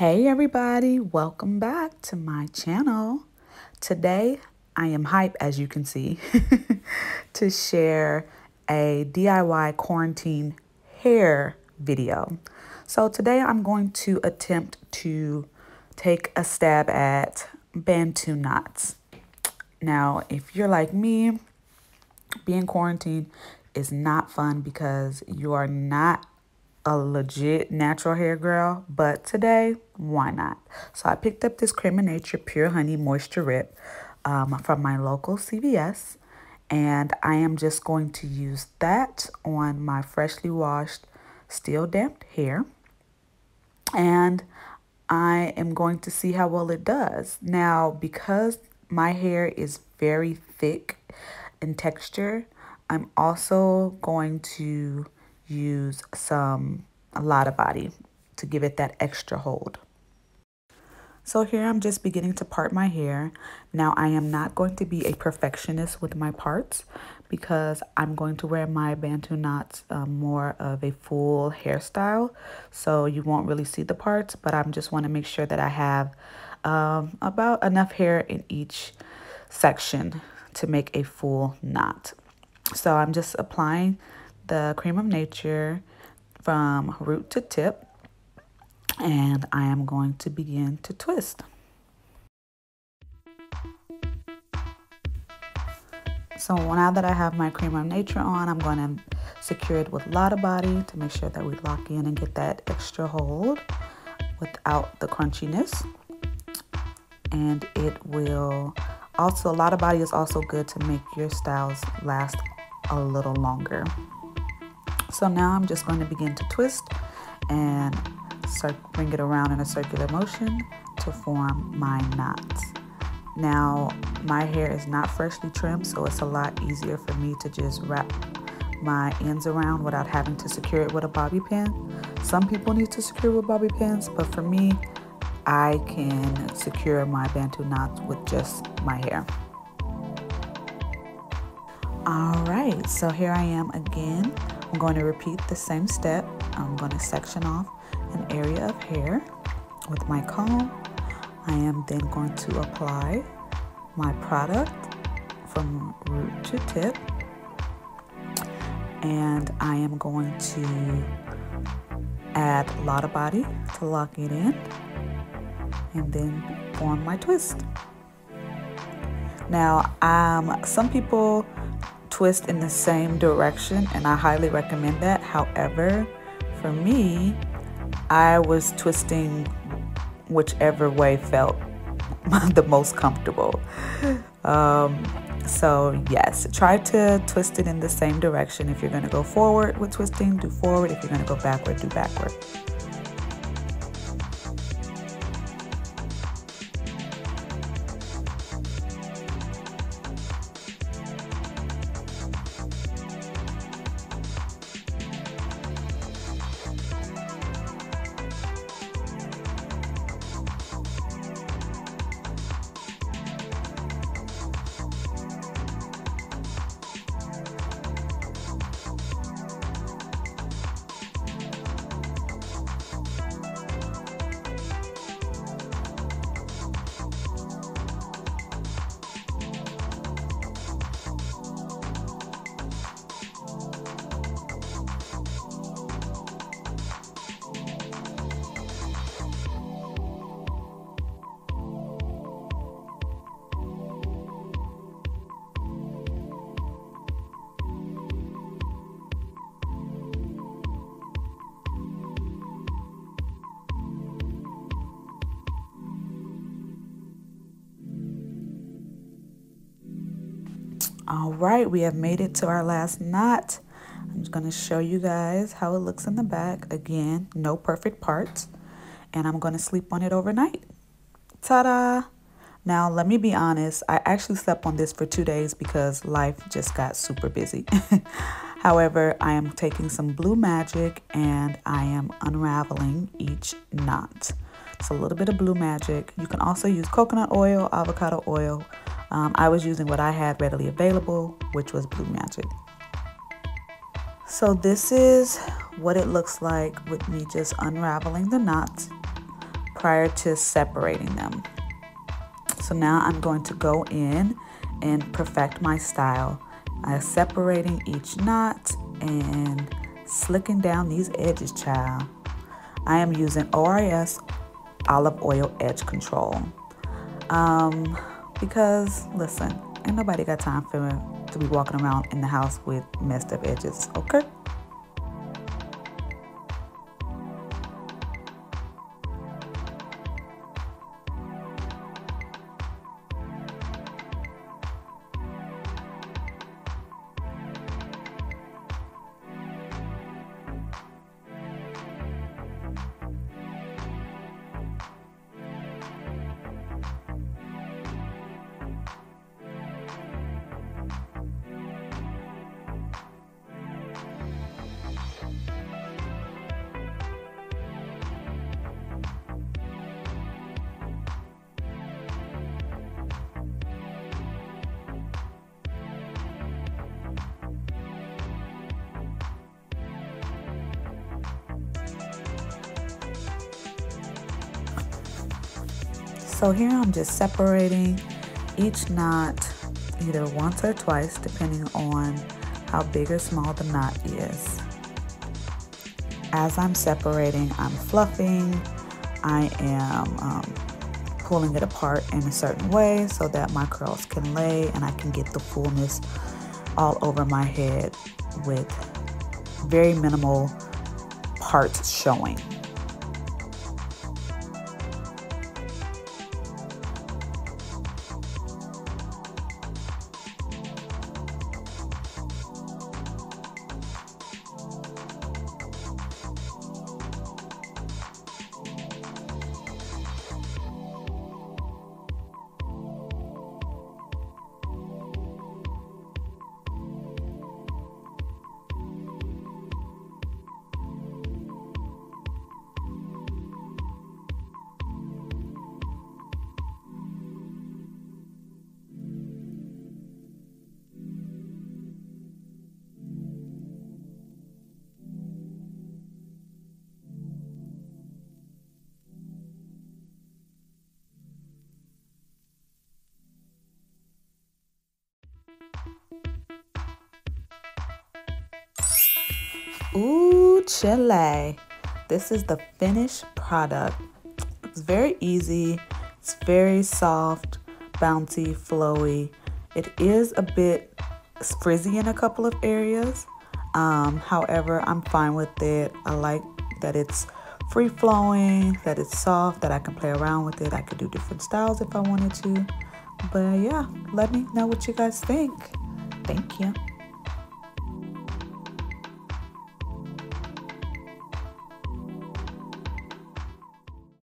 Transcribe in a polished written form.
Hey everybody, welcome back to my channel. Today I am hype, as you can see, to share a DIY quarantine hair video. So today I'm going to attempt to take a stab at Bantu knots. Now, if you're like me, being quarantined is not fun because you are not a legit natural hair girl, but today, why not? So I picked up this Creme Pure Honey Moisture Rip from my local CVS, and I am just going to use that on my freshly washed, still damp hair, and I am going to see how well it does. Now, because my hair is very thick in texture, I'm also going to use a Lotta body to give it that extra hold. So here I'm just beginning to part my hair. Now I am not going to be a perfectionist with my parts because I'm going to wear my Bantu knots more of a full hairstyle. So you won't really see the parts, but I just want to make sure that I have about enough hair in each section to make a full knot. So I'm just applying the Cream of Nature from root to tip, and I am going to begin to twist. So now that I have my Cream of Nature on, I'm going to secure it with Lotta body to make sure that we lock in and get that extra hold without the crunchiness. And it will also, Lotta body is also good to make your styles last a little longer. So now I'm just going to begin to twist and bring it around in a circular motion to form my knots. Now, my hair is not freshly trimmed, so it's a lot easier for me to just wrap my ends around without having to secure it with a bobby pin. Some people need to secure with bobby pins, but for me, I can secure my Bantu knots with just my hair. All right, so here I am again. I'm going to repeat the same step. I'm going to section off an area of hair with my comb. I am then going to apply my product from root to tip. And I am going to add Lotta body to lock it in and then form my twist. Now, some people twist in the same direction, and I highly recommend that. However, for me, I was twisting whichever way felt the most comfortable. So yes, try to twist it in the same direction. If you're going to go forward with twisting, do forward. If you're going to go backward, do backward. All right, we have made it to our last knot. I'm just going to show you guys how it looks in the back. Again, no perfect parts. And I'm going to sleep on it overnight. Ta-da! Now, let me be honest. I actually slept on this for 2 days because life just got super busy. However, I am taking some Blue Magic and I am unraveling each knot. So a little bit of Blue Magic. You can also use coconut oil, avocado oil. I was using what I had readily available, which was Blue Magic. So this is what it looks like with me just unraveling the knots, prior to separating them. So now I'm going to go in and perfect my style. I'm separating each knot and slicking down these edges, child. I am using ORS olive oil edge control. Because listen, ain't nobody got time to be walking around in the house with messed up edges, okay? So here I'm just separating each knot either once or twice, depending on how big or small the knot is. As I'm separating, I'm fluffing. I am pulling it apart in a certain way so that my curls can lay and I can get the fullness all over my head with very minimal parts showing. Ooh, chile. This is the finished product. It's very easy. It's very soft, bouncy, flowy. It is a bit frizzy in a couple of areas. However, I'm fine with it. I like that it's free flowing, that it's soft, that I can play around with it. I could do different styles if I wanted to. But yeah, let me know what you guys think. Thank you.